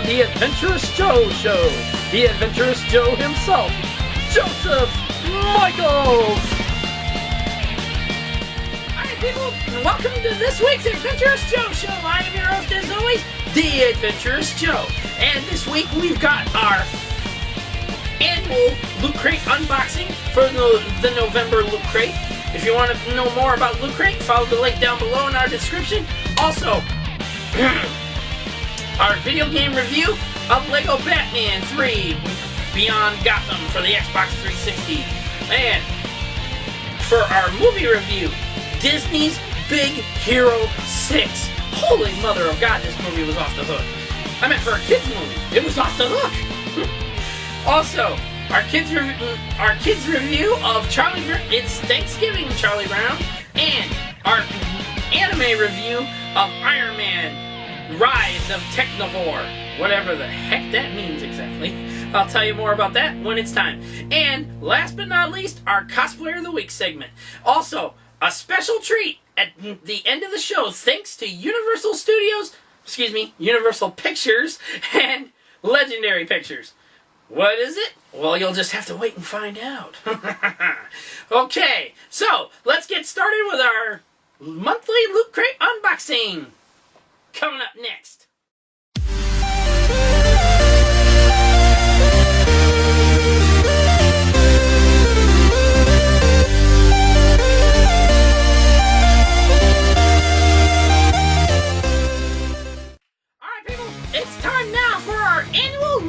The Adventurous Joe Show. The Adventurous Joe himself, Joseph Michaels. Hi people, and welcome to this week's Adventurous Joe Show. I am your host as always, The Adventurous Joe. And this week we've got our annual Loot Crate unboxing for the November Loot Crate. If you want to know more about Loot Crate, follow the link down below in our description. Also, our video game review of Lego Batman 3 Beyond Gotham for the Xbox 360. And for our movie review, Disney's Big Hero 6. Holy mother of God, this movie was off the hook. I meant for a kids movie, it was off the hook. Also, our kids review of It's Thanksgiving, Charlie Brown, and our anime review of Iron Man, Rise of Technovore, whatever the heck that means exactly. I'll tell you more about that when it's time. And last but not least, our Cosplayer of the Week segment. Also, a special treat at the end of the show, thanks to Universal Pictures and Legendary Pictures. What is it? Well, you'll just have to wait and find out. Okay, so let's get started with our monthly Loot Crate unboxing. Coming up next.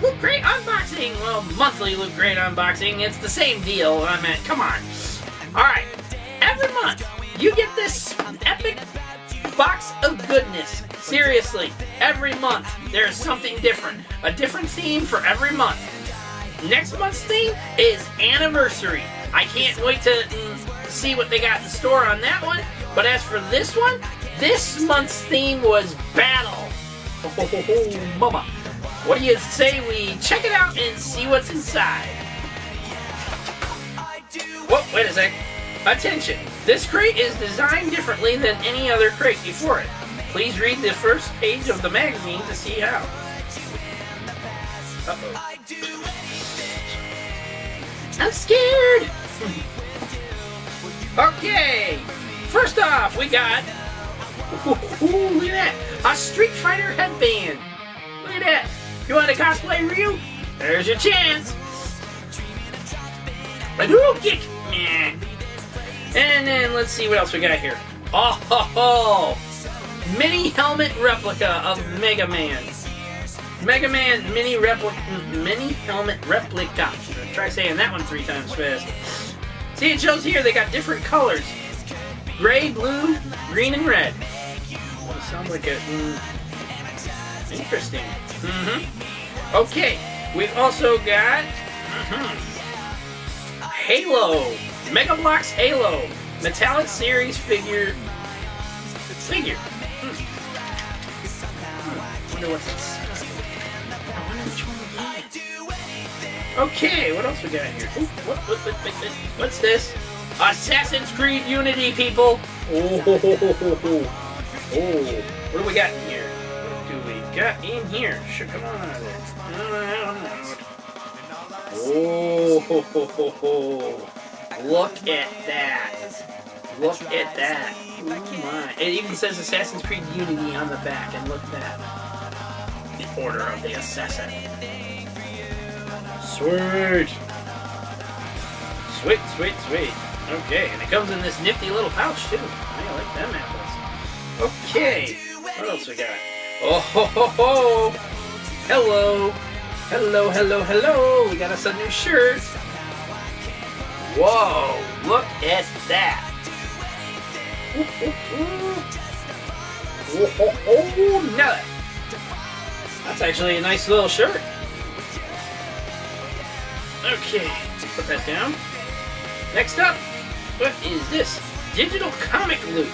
Loot Crate unboxing! Well, monthly Loot Crate unboxing, it's the same deal. I mean, come on. Alright, every month, you get this epic box of goodness. Seriously, every month, there's something different. A different theme for every month. Next month's theme is Anniversary. I can't wait to see what they got in store on that one. But as for this one, this month's theme was Battle. Oh, mama. What do you say we check it out and see what's inside? Whoa, wait a sec. Attention! This crate is designed differently than any other crate before it. Please read the first page of the magazine to see how. Uh-oh. I'm scared! Okay! First off, we got... Ooh, look at that! A Street Fighter headband! Look at that! You want a cosplay Ryu? There's your chance. A dual kick. And then let's see what else we got here. Oh, mini helmet replica of Mega Man. Mega Man mini helmet replica. Try saying that one 3 times fast. See, it shows here they got different colors: gray, blue, green, and red. Well, sounds like a interesting. Okay, we've also got Halo, Mega Bloks Halo, Metallic Series figure. Wonder what's inside. I wonder which one we get. Okay, what else we got here? Ooh, what's this? Assassin's Creed Unity, people. Oh, what do we got in here? Got in here. Sure, come on out of there. Oh, look at that. Look at that. Oh my. It even says Assassin's Creed Unity on the back, and look at that. The Order of the Assassin. Sweet. Sweet. Okay, and it comes in this nifty little pouch, too. I like them apples. Okay, what else we got? Oh ho ho ho! Hello! We got us a new shirt. Whoa! Look at that! Oh, no! That's actually a nice little shirt. Okay, put that down. Next up, what is this? Digital comic loot.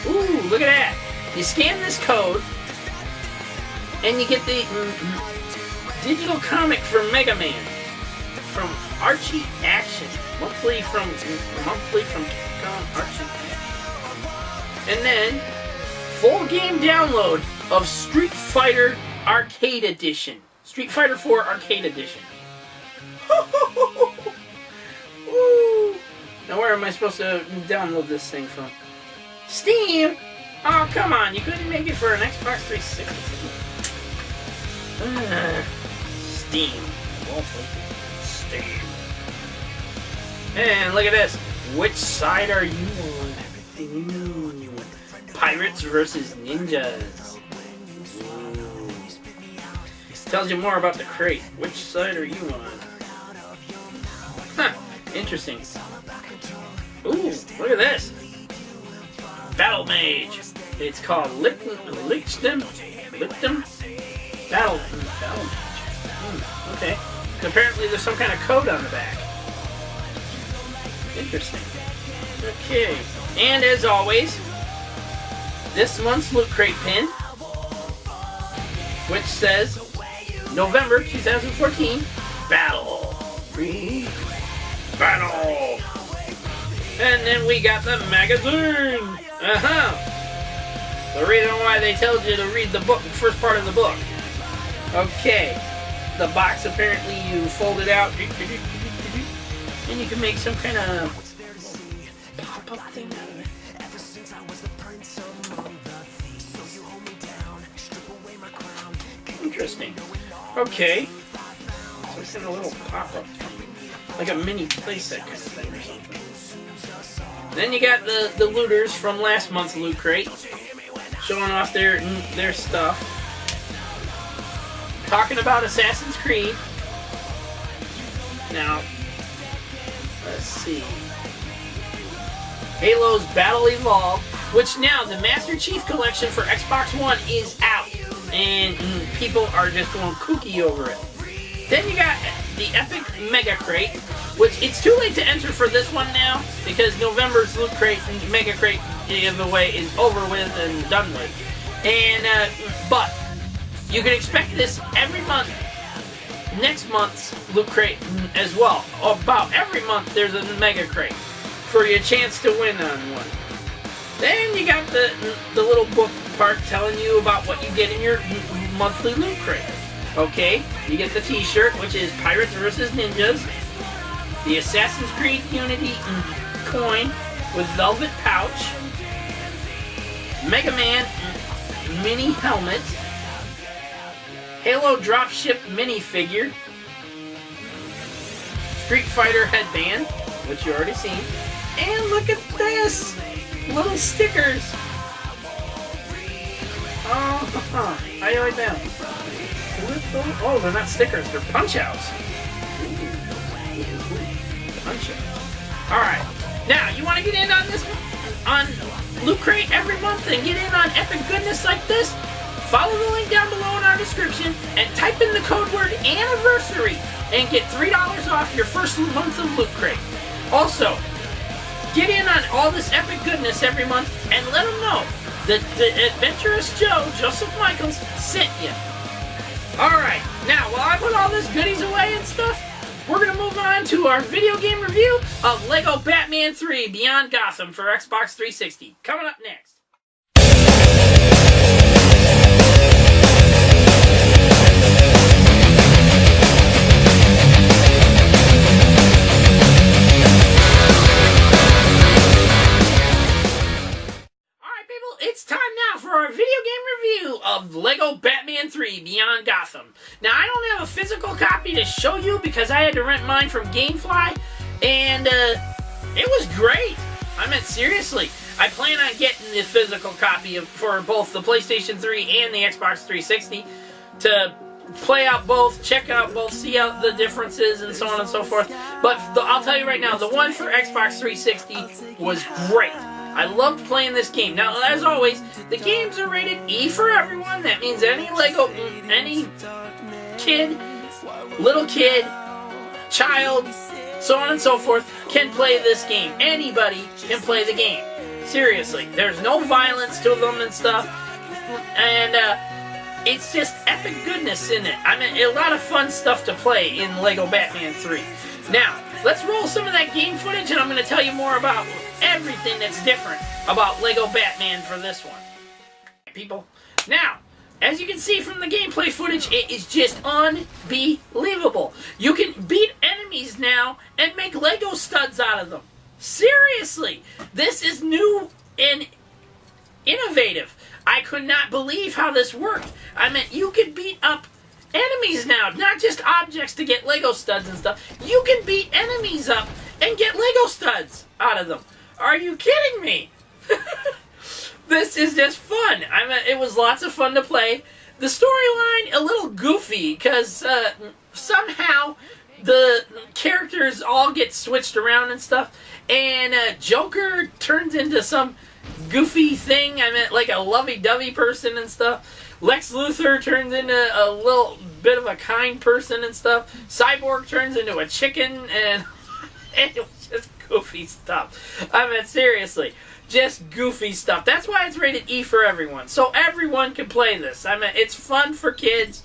Ooh, look at that! You scan this code, and you get the digital comic for Mega Man from Archie Action, monthly from Capcom Archie. And then full game download of Street Fighter Arcade Edition. Street Fighter 4 Arcade Edition. Woo! Now where am I supposed to download this thing from? Steam? Oh, come on. You couldn't make it for an Xbox 360. Steam. Steam. And look at this. Which side are you on? Everything you know. Pirates versus ninjas. Ooh. Tells you more about the crate. Which side are you on? Huh. Interesting. Ooh, look at this. Battle Mage. It's called Lichtem. Battle Mage. Okay. Apparently there's some kind of code on the back. Interesting. Okay. And as always, this month's Loot Crate pin, which says November 2014 Battle. Free Battle. And then we got the magazine. The reason why they told you to read the book, the first part of the book. Okay. The box, apparently you fold it out and you can make some kind of pop-up thing out of it. Interesting. Okay. So it's in a little pop-up thing. Like a mini playset kind of thing or something. Then you got the looters from last month's Loot Crate. Showing off their stuff. Talking about Assassin's Creed. Now, let's see. Halo's Battle Evolved, which now the Master Chief Collection for Xbox One is out. And people are just going kooky over it. Then you got the Epic Mega Crate, which it's too late to enter for this one now, because November's Loot Crate and Mega Crate giveaway is over with and done with. And, but, you can expect this every month. Next month's Loot Crate as well. About every month there's a Mega Crate for your chance to win on one. Then you got the little book part telling you about what you get in your monthly Loot Crate. Okay, you get the t-shirt, which is Pirates vs. Ninjas. The Assassin's Creed Unity coin with velvet pouch. Mega Man mini helmet. Halo Dropship minifigure. Street Fighter headband, which you already seen. And look at this! Little stickers! Oh, I like them. Oh, they're not stickers, they're punch-outs. Punch-outs. Alright, now, you want to get in on this, on Loot Crate every month and get in on epic goodness like this? Follow the link down below in our description and type in the code word ANNIVERSARY and get $3 off your first month of Loot Crate. Also, get in on all this epic goodness every month and let them know that the Adventurous Joe, Joseph Michaels, sent you. Alright, now while I put all this goodies away and stuff, we're going to move on to our video game review of LEGO Batman 3 Beyond Gotham for Xbox 360. Coming up next. It's time now for our video game review of LEGO Batman 3 Beyond Gotham. Now, I don't have a physical copy to show you because I had to rent mine from Gamefly, and it was great. I mean, seriously. I plan on getting the physical copy for both the PlayStation 3 and the Xbox 360 to play out both, check out both, see out the differences, and so on and so forth. But I'll tell you right now, the one for Xbox 360 was great. I loved playing this game. Now, as always, the games are rated E for everyone. That means any LEGO, any kid, little kid, child, so on and so forth, can play this game. Anybody can play the game. Seriously. There's no violence to them and stuff. And, it's just epic goodness in it. I mean, a lot of fun stuff to play in LEGO Batman 3. Now, let's roll some of that game footage, and I'm going to tell you more about everything that's different about LEGO Batman for this one. People, now, As you can see from the gameplay footage, it is just unbelievable. You can beat enemies now and make Lego studs out of them. Seriously, this is new and innovative. I could not believe how this worked. I mean, you can beat up enemies now, not just objects to get Lego studs and stuff. You can beat enemies up and get Lego studs out of them. Are you kidding me? This is just fun. I mean, it was lots of fun to play. The storyline, a little goofy, because somehow the characters all get switched around and stuff, and Joker turns into some goofy thing. I meant like a lovey-dovey person and stuff. Lex Luthor turns into a little bit of a kind person and stuff. Cyborg turns into a chicken, and it was just goofy stuff. I mean, seriously, just goofy stuff. That's why it's rated E for everyone, so everyone can play this. I mean, it's fun for kids.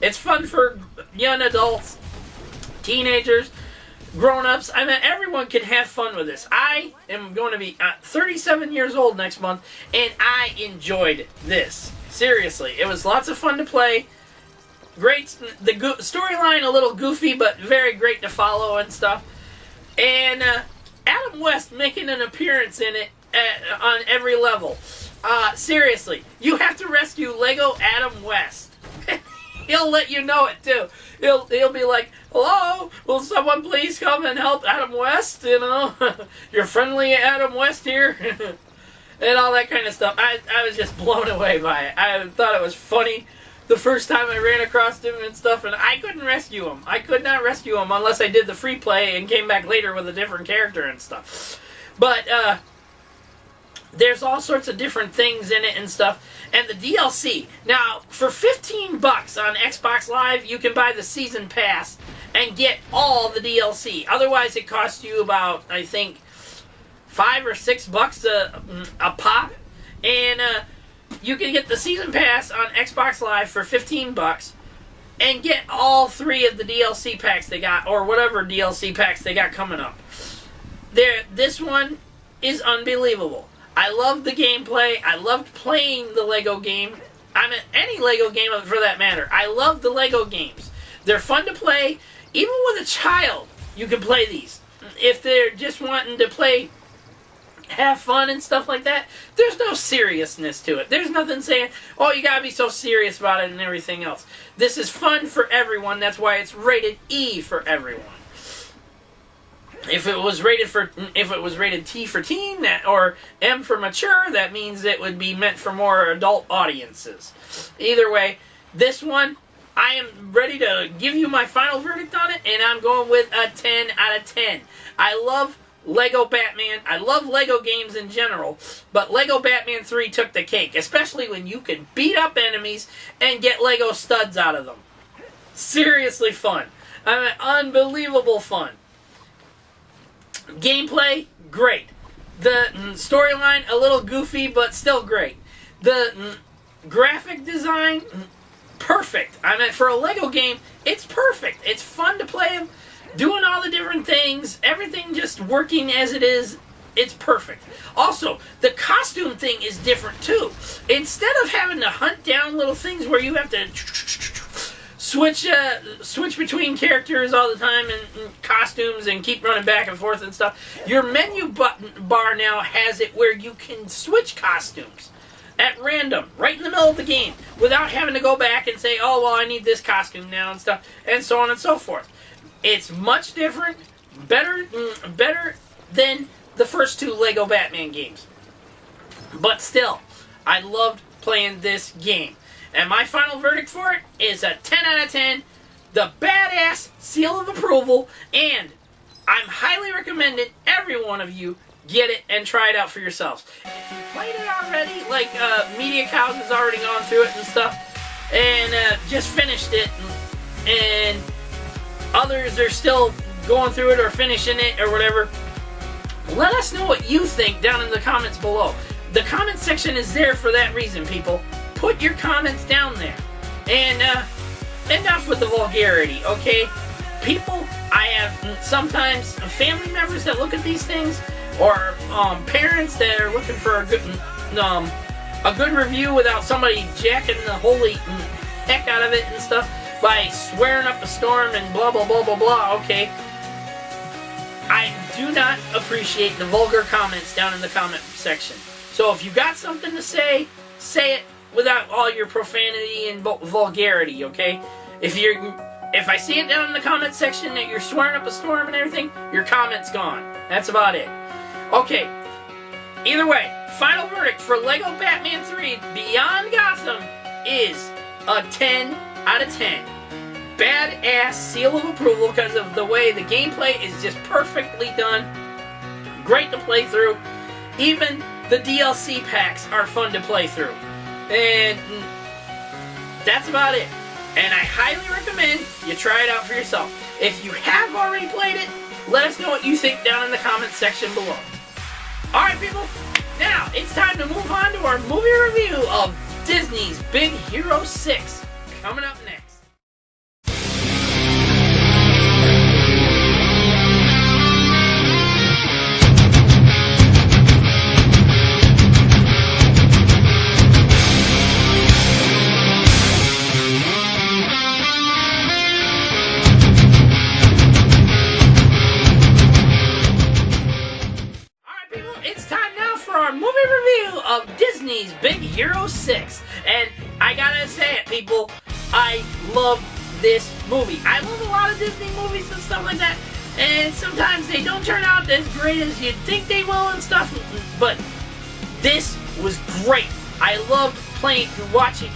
It's fun for young adults, teenagers, grown-ups. I mean, everyone can have fun with this. I am going to be 37 years old next month, and I enjoyed this. Seriously, it was lots of fun to play. Great, the storyline a little goofy, but very great to follow and stuff. And Adam West making an appearance in it on every level. Seriously, you have to rescue Lego Adam West. He'll let you know it too. He'll be like, "Hello, will someone please come and help Adam West? You know, your friendly Adam West here," and all that kind of stuff. I was just blown away by it. I thought it was funny the first time I ran across him and stuff, and I couldn't rescue him. I could not rescue him unless I did the free play and came back later with a different character and stuff. But there's all sorts of different things in it and stuff. And the DLC. Now, for $15 on Xbox Live, you can buy the Season Pass and get all the DLC. Otherwise, it costs you about, I think, $5 or $6 a pop. And you can get the Season Pass on Xbox Live for $15 and get all 3 of the DLC packs they got, or whatever DLC packs they got coming up. This one is unbelievable. I loved the gameplay. I loved playing the Lego game. I mean, any Lego game for that matter. I love the Lego games. They're fun to play. Even with a child, you can play these. If they're just wanting to play, have fun and stuff like that, there's no seriousness to it. There's nothing saying, oh, you gotta be so serious about it and everything else. This is fun for everyone. That's why it's rated E for everyone. If it was rated T for teen, or M for mature, that means it would be meant for more adult audiences. Either way, this one, I am ready to give you my final verdict on it, and I'm going with a 10 out of 10. I love Lego Batman. I love Lego games in general, but Lego Batman 3 took the cake, especially when you can beat up enemies and get Lego studs out of them. Seriously fun. I mean, unbelievable fun. Gameplay, great. The storyline, a little goofy, but still great. The graphic design, perfect. I mean, for a Lego game, it's perfect. It's fun to play them, doing all the different things, everything just working as it is. It's perfect. Also, the costume thing is different too. Instead of having to hunt down little things where you have to switch between characters all the time and costumes and keep running back and forth and stuff, your menu bar now has it where you can switch costumes at random, right in the middle of the game, without having to go back and say, oh, well, I need this costume now and stuff, and so on and so forth. It's much different, better than the first 2 Lego Batman games. But still, I loved playing this game. And my final verdict for it is a 10 out of 10, the badass seal of approval, and I'm highly recommending every one of you get it and try it out for yourselves. If you played it already, like Media Cows has already gone through it and stuff, and just finished it, and others are still going through it or finishing it or whatever, let us know what you think down in the comments below. The comment section is there for that reason, people. Put your comments down there. And enough with the vulgarity, okay? People, I have sometimes family members that look at these things, or parents that are looking for a good a good review without somebody jacking the holy heck out of it and stuff by swearing up a storm and blah blah blah blah blah. Okay, I do not appreciate the vulgar comments down in the comment section. So if you got something to say, say it without all your profanity and vulgarity. Okay, if I see it down in the comment section that you're swearing up a storm and everything, your comment's gone. That's about it. Okay, either way, final verdict for LEGO Batman 3 Beyond Gotham is a 10 out of 10. Badass seal of approval because of the way the gameplay is just perfectly done. Great to play through. Even the DLC packs are fun to play through. And that's about it. And I highly recommend you try it out for yourself. If you have already played it, let us know what you think down in the comments section below. Alright people, now it's time to move on to our movie review of Disney's Big Hero 6. Coming up next. Of Disney's Big Hero 6. And I gotta say it, people, I love this movie. I love a lot of Disney movies and stuff like that, and sometimes they don't turn out as great as you'd think they will and stuff, but this was great. I loved watching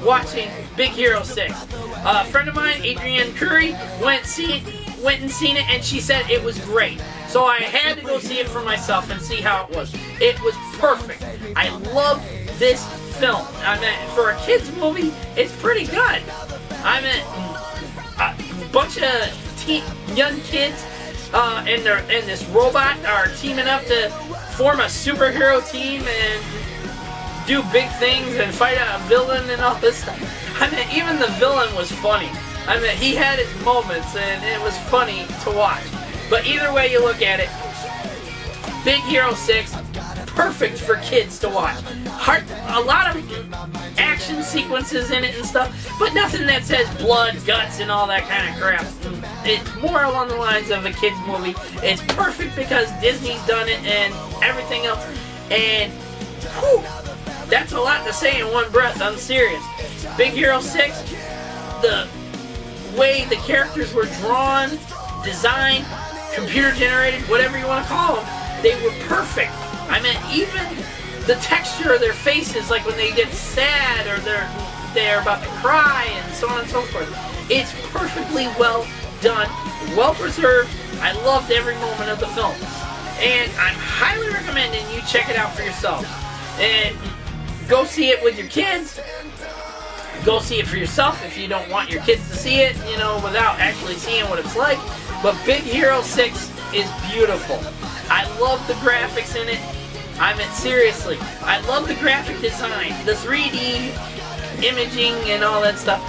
watching Big Hero 6. A friend of mine, Adrienne Curry, went and seen it, and she said it was great. So I had to go see it for myself and see how it was. It was perfect. I love this film. I mean, for a kid's movie, it's pretty good. I mean, a bunch of young kids and this robot are teaming up to form a superhero team and do big things and fight a villain and all this stuff. I mean, even the villain was funny. I mean, he had his moments and it was funny to watch. But either way you look at it, Big Hero 6, perfect for kids to watch. A lot of action sequences in it and stuff, but nothing that says blood, guts, and all that kind of crap. It's more along the lines of a kid's movie. It's perfect because Disney's done it and everything else. And whew, that's a lot to say in one breath, I'm serious. Big Hero 6, the way the characters were drawn, designed, computer generated, whatever you want to call them, they were perfect. I mean, even the texture of their faces, like when they get sad or they're about to cry and so on and so forth. It's perfectly well done, well preserved. I loved every moment of the film. And I'm highly recommending you check it out for yourself. And go see it with your kids. Go see it for yourself if you don't want your kids to see it, you know, without actually seeing what it's like. But Big Hero 6 is beautiful. I love the graphics in it. I mean, seriously, I love the graphic design, the 3D imaging and all that stuff.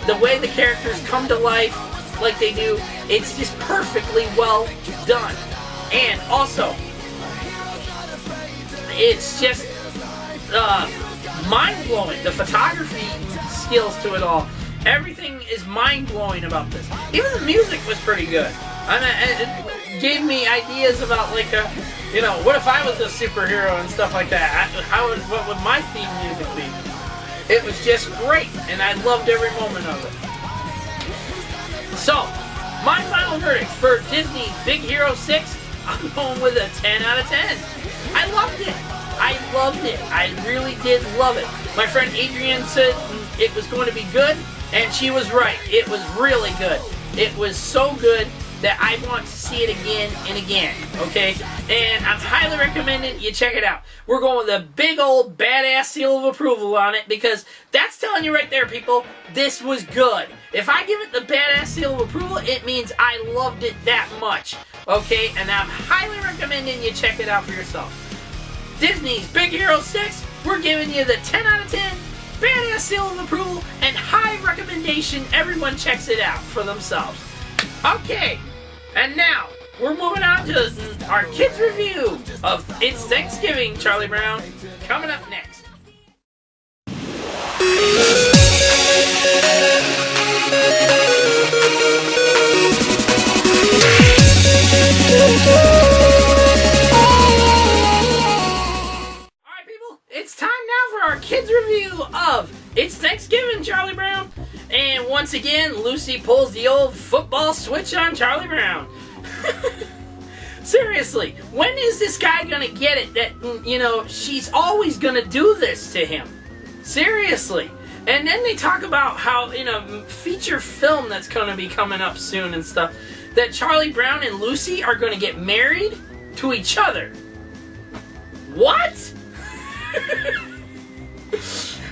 The way the characters come to life like they do, it's just perfectly well done. And also, it's just mind-blowing. The photography skills to it all. Everything is mind-blowing about this. Even the music was pretty good. I mean, it gave me ideas about, like, you know, what if I was a superhero and stuff like that? What would my theme music be? It was just great, and I loved every moment of it. So, my final verdict for Disney's Big Hero 6, I'm going with a 10 out of 10. I loved it. I loved it. I really did love it. My friend Adrienne said it was going to be good, and she was right. It was really good. It was so good that I want to see it again and again, okay? And I'm highly recommending you check it out. We're going with a big old badass seal of approval on it because that's telling you right there, people, this was good. If I give it the badass seal of approval, it means I loved it that much, okay? And I'm highly recommending you check it out for yourself. Disney's Big Hero 6, we're giving you the 10 out of 10, badass seal of approval, and high recommendation. Everyone checks it out for themselves. Okay, and now we're moving on to our kids review of It's Thanksgiving, Charlie Brown, coming up next. Alright people, it's time now for our kids review of It's Thanksgiving, Charlie Brown. And once again, Lucy pulls the old football switch on Charlie Brown. Seriously, when is this guy gonna get it that, she's always gonna do this to him? Seriously. And then they talk about how, in a feature film that's gonna be coming up soon and stuff, that Charlie Brown and Lucy are gonna get married to each other. What?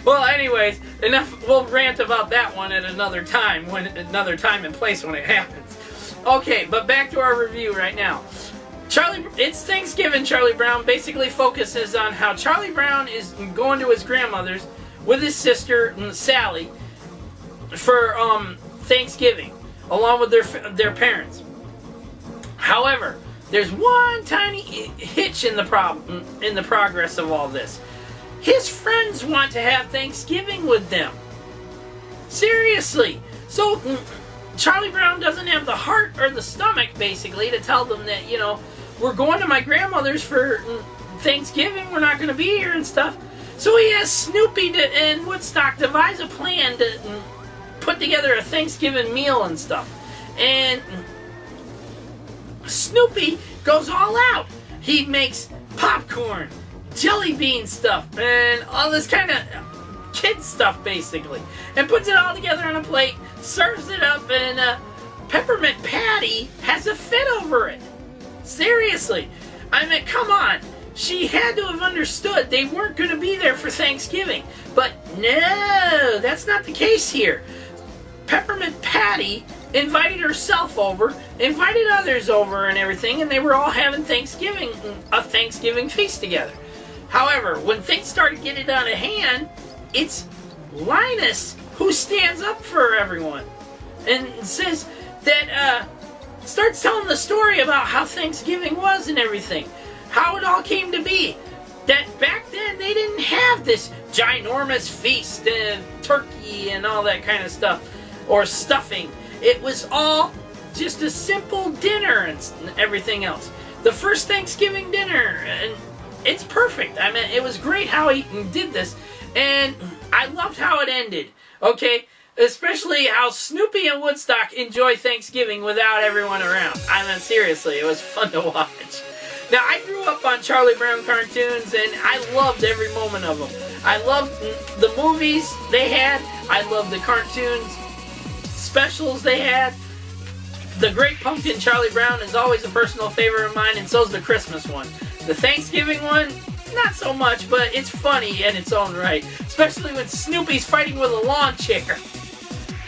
Well, anyways, enough. We'll rant about that one at another time and place when it happens. Okay, but back to our review right now. It's Thanksgiving, Charlie Brown basically focuses on how Charlie Brown is going to his grandmother's with his sister Sally for Thanksgiving, along with their parents. However, there's one tiny hitch in the progress of all this. His friends want to have Thanksgiving with them. Seriously. So Charlie Brown doesn't have the heart or the stomach, basically, to tell them that, we're going to my grandmother's for Thanksgiving, we're not going to be here and stuff. So he has Snoopy and Woodstock devise a plan to put together a Thanksgiving meal and stuff. And Snoopy goes all out. He makes popcorn, jelly bean stuff, and all this kind of kid stuff, basically. And puts it all together on a plate, serves it up, and Peppermint Patty has a fit over it. Seriously. I mean, come on. She had to have understood they weren't going to be there for Thanksgiving. But no, that's not the case here. Peppermint Patty invited herself over, invited others over and everything, and they were all having a Thanksgiving feast together. However, when things started getting out of hand, it's Linus who stands up for everyone and says that, starts telling the story about how Thanksgiving was and everything. How it all came to be. That back then they didn't have this ginormous feast and turkey and all that kind of stuff. Or stuffing. It was all just a simple dinner and everything else. The first Thanksgiving dinner, and it's perfect. I mean, it was great how he did this. And I loved how it ended. Okay? Especially how Snoopy and Woodstock enjoy Thanksgiving without everyone around. I mean, seriously, it was fun to watch. Now, I grew up on Charlie Brown cartoons, and I loved every moment of them. I loved the movies they had. I loved the cartoons specials they had. The Great Pumpkin Charlie Brown is always a personal favorite of mine, and so's the Christmas one. The Thanksgiving one, not so much, but it's funny in its own right. Especially when Snoopy's fighting with a lawn chair.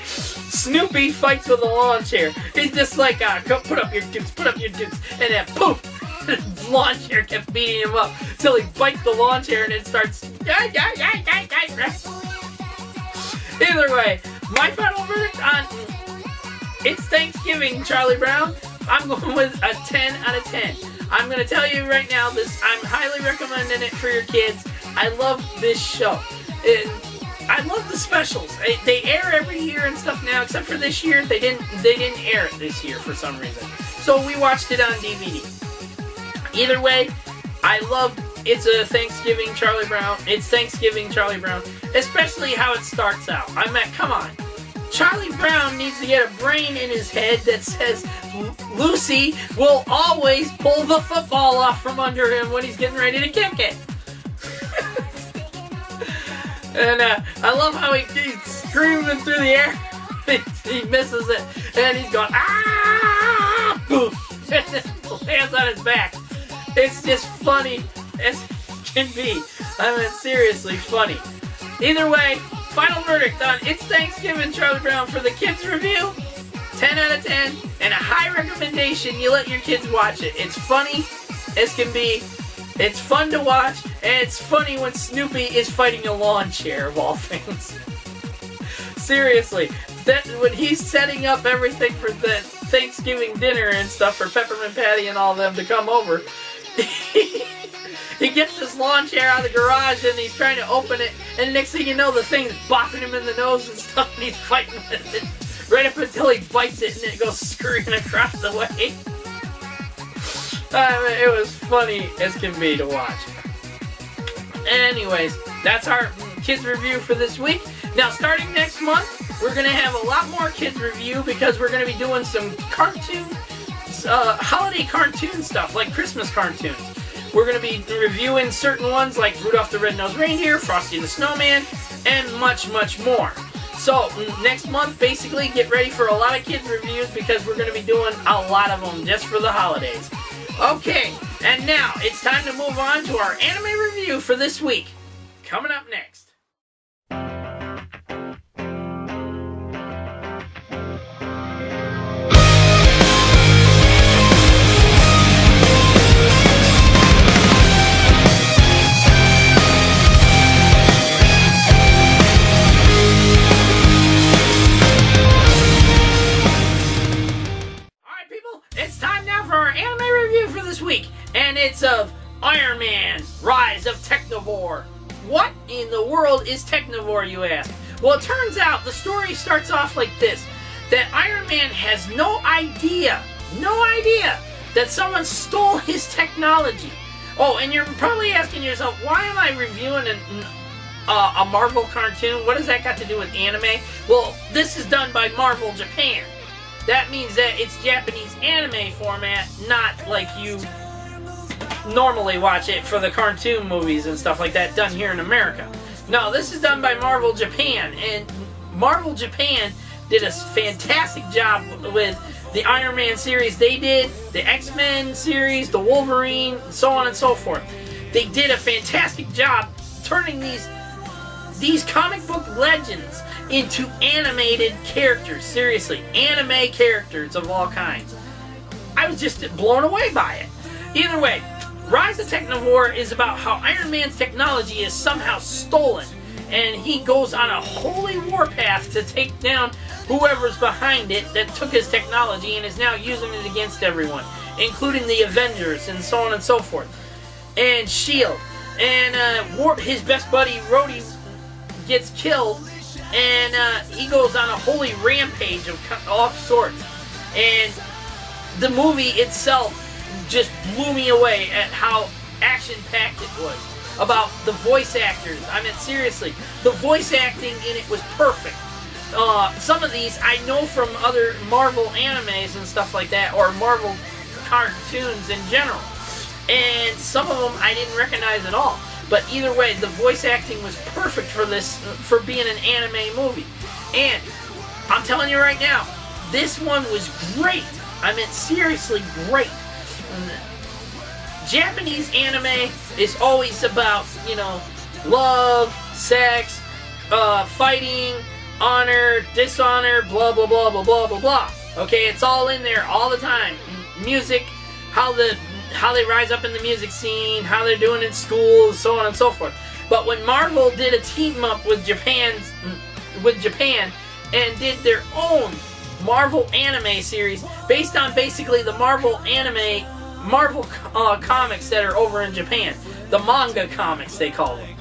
Snoopy fights with a lawn chair. He's just like, come put up your dukes, and then poof! The lawn chair kept beating him up till he bites the lawn chair and it starts. Either way, my final verdict on It's Thanksgiving, Charlie Brown, I'm going with a 10 out of 10. I'm going to tell you right now, I'm highly recommending it for your kids. I love this show. And I love the specials. They air every year and stuff now, except for this year. They didn't air it this year for some reason. So we watched it on DVD. Either way, I loved It's Thanksgiving, Charlie Brown, especially how it starts out. I mean, come on. Charlie Brown needs to get a brain in his head that says Lucy will always pull the football off from under him when he's getting ready to kick it. And I love how he's screaming through the air. He misses it, and he's going, ah! Poof! And then lands on his back. It's just funny as can be. I mean, seriously funny. Either way, final verdict on It's Thanksgiving, Charlie Brown for the kids review. 10 out of 10, and a high recommendation. You let your kids watch it. It's funny as can be. It's fun to watch, and it's funny when Snoopy is fighting a lawn chair, of all things. Seriously, when he's setting up everything for Thanksgiving dinner and stuff for Peppermint Patty and all of them to come over. He gets this lawn chair out of the garage and he's trying to open it, and next thing you know, the thing's bopping him in the nose and stuff, and he's fighting with it right up until he bites it and it goes scurrying across the way. It was funny as can be to watch. Anyways, that's our kids review for this week. Now, starting next month, we're going to have a lot more kids review because we're going to be doing some cartoon, holiday cartoon stuff, like Christmas cartoons. We're going to be reviewing certain ones like Rudolph the Red-Nosed Reindeer, Frosty the Snowman, and much, much more. So, next month, basically, get ready for a lot of kids reviews because we're going to be doing a lot of them just for the holidays. Okay, and now it's time to move on to our anime review for this week. Coming up next. And it's of Iron Man, Rise of Technovore. What in the world is Technovore, you ask? Well, it turns out the story starts off like this. That Iron Man has no idea that someone stole his technology. Oh, and you're probably asking yourself, why am I reviewing a Marvel cartoon? What does that got to do with anime? Well, this is done by Marvel Japan. That means that it's Japanese anime format, not like you normally watch it for the cartoon movies and stuff like that done here in America. No, this is done by Marvel Japan, and Marvel Japan did a fantastic job with the Iron Man series they did, the X-Men series, the Wolverine, so on and so forth. They did a fantastic job turning these comic book legends into animated characters. Seriously, anime characters of all kinds. I was just blown away by it. Either way, Rise of Technovore is about how Iron Man's technology is somehow stolen, and he goes on a holy warpath to take down whoever's behind it that took his technology and is now using it against everyone, including the Avengers and so on and so forth, and S.H.I.E.L.D. And his best buddy Rhodey gets killed, and he goes on a holy rampage of all sorts. And the movie itself just blew me away at how action-packed it was. About the voice actors. I mean, seriously, the voice acting in it was perfect. Some of these I know from other Marvel animes and stuff like that, or Marvel cartoons in general. And some of them I didn't recognize at all. But either way, the voice acting was perfect for this, for being an anime movie. And I'm telling you right now, this one was great. I mean, seriously great. Japanese anime is always about, you know, love, sex, fighting, honor, dishonor, blah, blah, blah, blah, blah, blah, blah. Okay, it's all in there all the time. Music, how they rise up in the music scene, how they're doing in school, so on and so forth. But when Marvel did a team up with Japan and did their own Marvel anime series based on basically the Marvel comics that are over in Japan. The manga comics, they call them.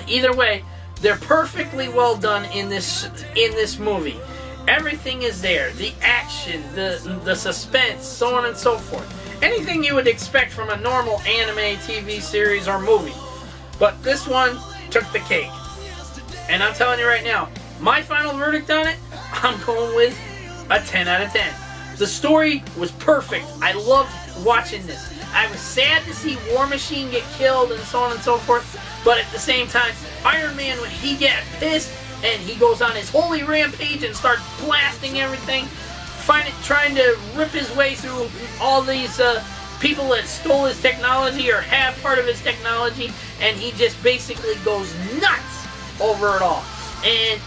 Either way, they're perfectly well done in this movie. Everything is there. The action, the suspense, so on and so forth. Anything you would expect from a normal anime, TV series, or movie. But this one took the cake. And I'm telling you right now, my final verdict on it, I'm going with a 10 out of 10. The story was perfect. I loved watching this. I was sad to see War Machine get killed and so on and so forth. But at the same time, Iron Man, when he gets pissed and he goes on his holy rampage and starts blasting everything, trying to rip his way through all these people that stole his technology or have part of his technology, and he just basically goes nuts over it all. And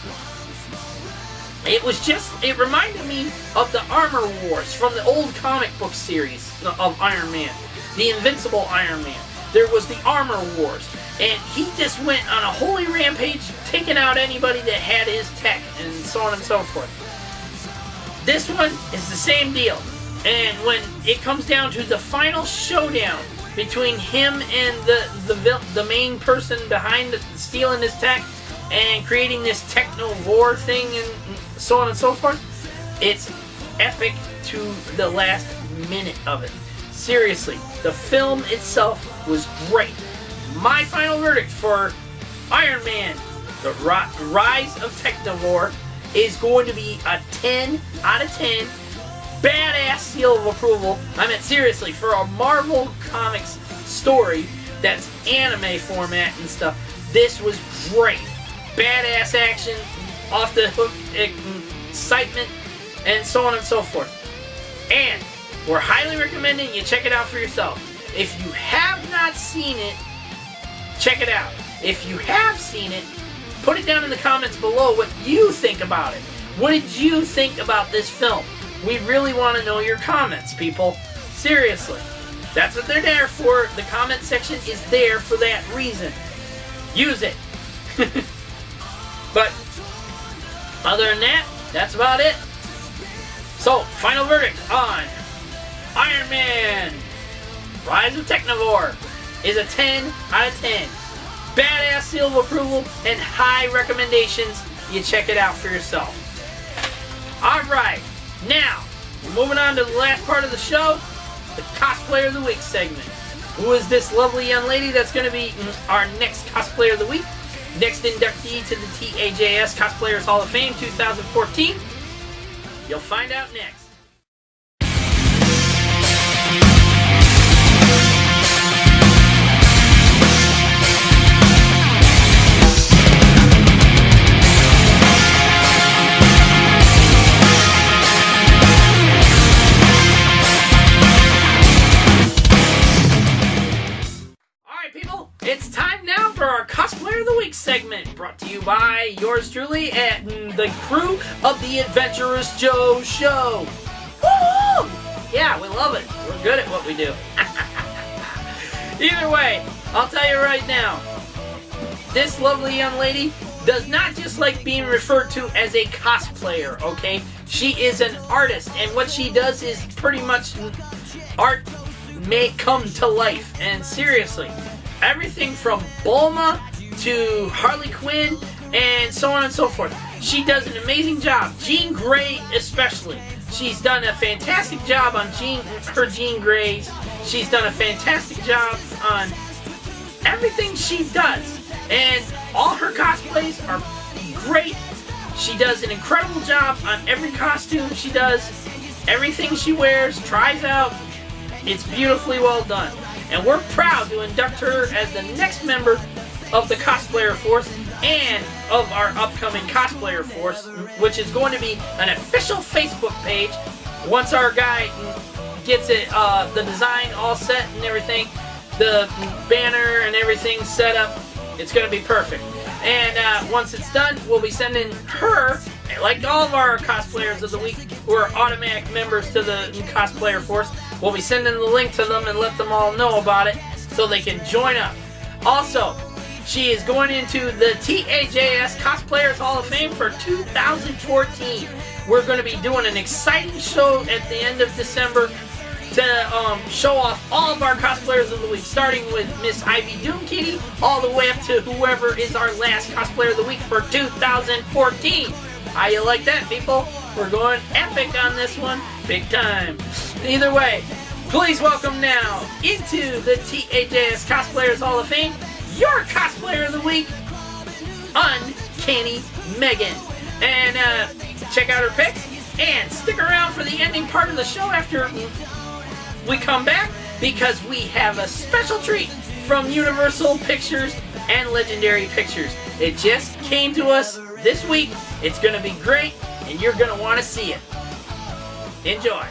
it reminded me of the Armor Wars from the old comic book series of Iron Man, the Invincible Iron Man. There was the Armor Wars, and he just went on a holy rampage, taking out anybody that had his tech, and so on and so forth. this one is the same deal. And when it comes down to the final showdown between him and the main person behind stealing this tech and creating this technovore thing and so on and so forth, it's epic to the last minute of it. Seriously, the film itself was great. My final verdict for Iron Man, The Rise of Technovore, is going to be a 10 out of 10. Badass seal of approval. I mean, seriously, for a Marvel Comics story that's anime format and stuff, this was great. Badass action, off the hook excitement, and so on and so forth. And we're highly recommending you check it out for yourself. If you have not seen it, check it out. If you have seen it, put it down in the comments below what you think about it. What did you think about this film? We really want to know your comments, people. Seriously. That's what they're there for. The comment section is there for that reason. Use it. But other than that, that's about it. So, final verdict on Iron Man Rise of Technovore is a 10 out of 10. Badass seal of approval and high recommendations. You check it out for yourself. Alright, now, we're moving on to the last part of the show, the Cosplayer of the Week segment. Who is this lovely young lady that's going to be our next Cosplayer of the Week? Next inductee to the TAJS Cosplayers Hall of Fame 2014? You'll find out next. It's time now for our Cosplayer of the Week segment, brought to you by yours truly and the crew of the Adventurous Joe Show. Woo! Yeah, we love it. We're good at what we do. Either way, I'll tell you right now, this lovely young lady does not just like being referred to as a cosplayer, okay? She is an artist, and what she does is pretty much art may come to life. And seriously, everything from Bulma to Harley Quinn and so on and so forth. She does an amazing job. Jean Grey especially. She's done a fantastic job on her Jean Greys. She's done a fantastic job on everything she does. And all her cosplays are great. She does an incredible job on every costume she does. Everything she wears, tries out. It's beautifully well done. And we're proud to induct her as the next member of the Cosplayer Force and of our upcoming Cosplayer Force, which is going to be an official Facebook page. Once our guy gets it, the design all set and everything, the banner and everything set up, it's going to be perfect. And once it's done, we'll be sending her, like all of our Cosplayers of the Week who are automatic members to the Cosplayer Force, we'll be sending the link to them and let them all know about it so they can join up. Also, she is going into the TAJS Cosplayers Hall of Fame for 2014. We're going to be doing an exciting show at the end of December to show off all of our Cosplayers of the Week, starting with Miss Ivy Doom Kitty, all the way up to whoever is our last Cosplayer of the Week for 2014. How you like that, people? We're going epic on this one, big time. Either way, please welcome now into the TAJS Cosplayers Hall of Fame, your Cosplayer of the Week, Uncanny Megan. And check out her pics, and stick around for the ending part of the show after we come back, because we have a special treat from Universal Pictures and Legendary Pictures. It just came to us this week. It's going to be great, and you're going to want to see it. Enjoy.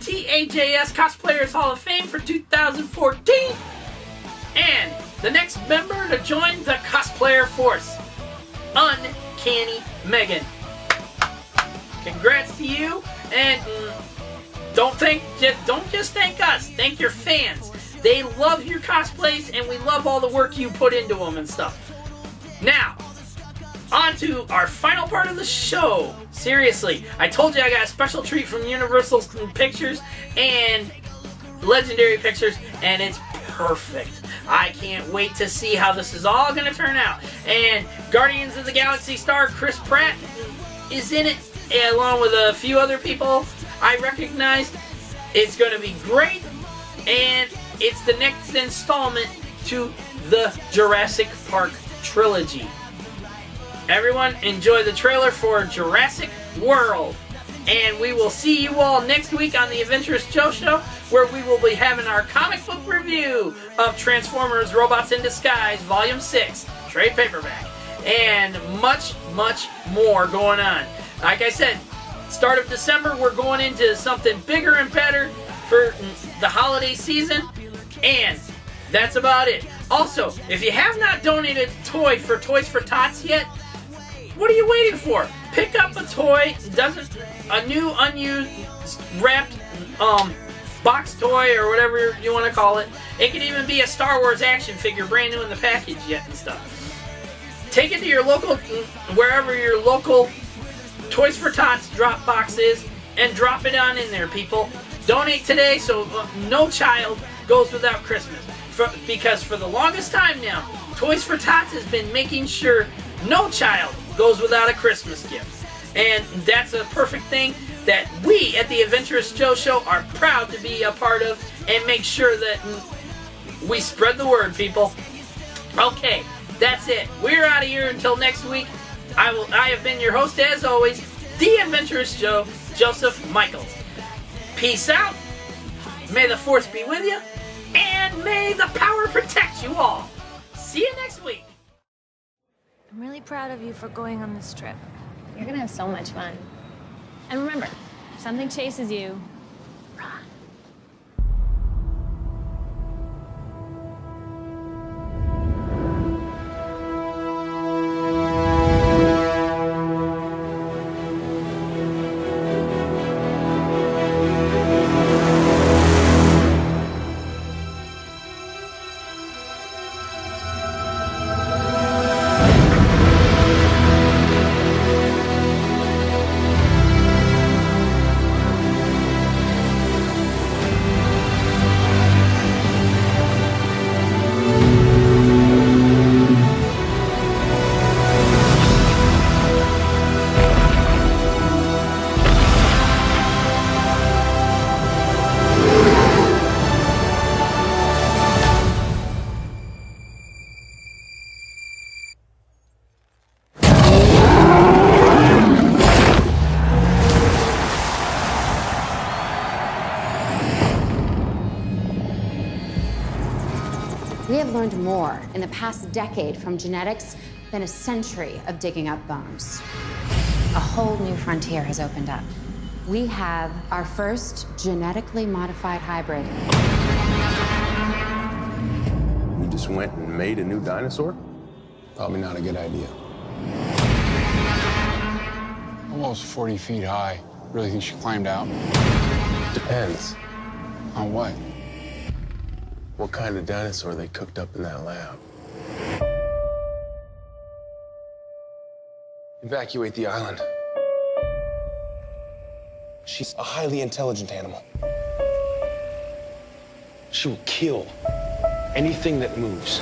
TAJS Cosplayers Hall of Fame for 2014. And the next member to join the cosplayer force, Uncanny Megan. Congrats to you, and don't just thank us, thank your fans. They love your cosplays, and we love all the work you put into them and stuff. Now, on to our final part of the show. Seriously, I told you I got a special treat from Universal Pictures and Legendary Pictures, and it's perfect. I can't wait to see how this is all going to turn out. And Guardians of the Galaxy star Chris Pratt is in it, along with a few other people I recognized. It's going to be great, and it's the next installment to the Jurassic Park trilogy. Everyone, enjoy the trailer for Jurassic World. And we will see you all next week on the Adventurous Joe Show, where we will be having our comic book review of Transformers Robots in Disguise Volume 6, trade paperback, and much, much more going on. Like I said, start of December, we're going into something bigger and better for the holiday season, and that's about it. Also, if you have not donated a toy for Toys for Tots yet, what are you waiting for? Pick up a toy, a new unused wrapped box toy or whatever you want to call it. It could even be a Star Wars action figure brand new in the package yet and stuff. Take it to your local, wherever your local Toys for Tots drop box is, and drop it on in there, people. Donate today so no child goes without Christmas. Because for the longest time now, Toys for Tots has been making sure no child goes without a Christmas gift. And that's a perfect thing that we at the Adventurous Joe Show are proud to be a part of, and make sure that we spread the word, people. Okay, that's it. We're out of here until next week. I have been your host, as always, the Adventurous Joe, Joseph Michaels. Peace out. May the Force be with you, and may the power protect you all. See you next week. I'm really proud of you for going on this trip. You're gonna have so much fun. And remember, if something chases you, run. We have learned more in the past decade from genetics than a century of digging up bones. A whole new frontier has opened up. We have our first genetically modified hybrid. You just went and made a new dinosaur? Probably not a good idea. Almost 40 feet high. Really think she climbed out? Depends. On what? What kind of dinosaur they cooked up in that lab. Evacuate the island. She's a highly intelligent animal. She will kill anything that moves.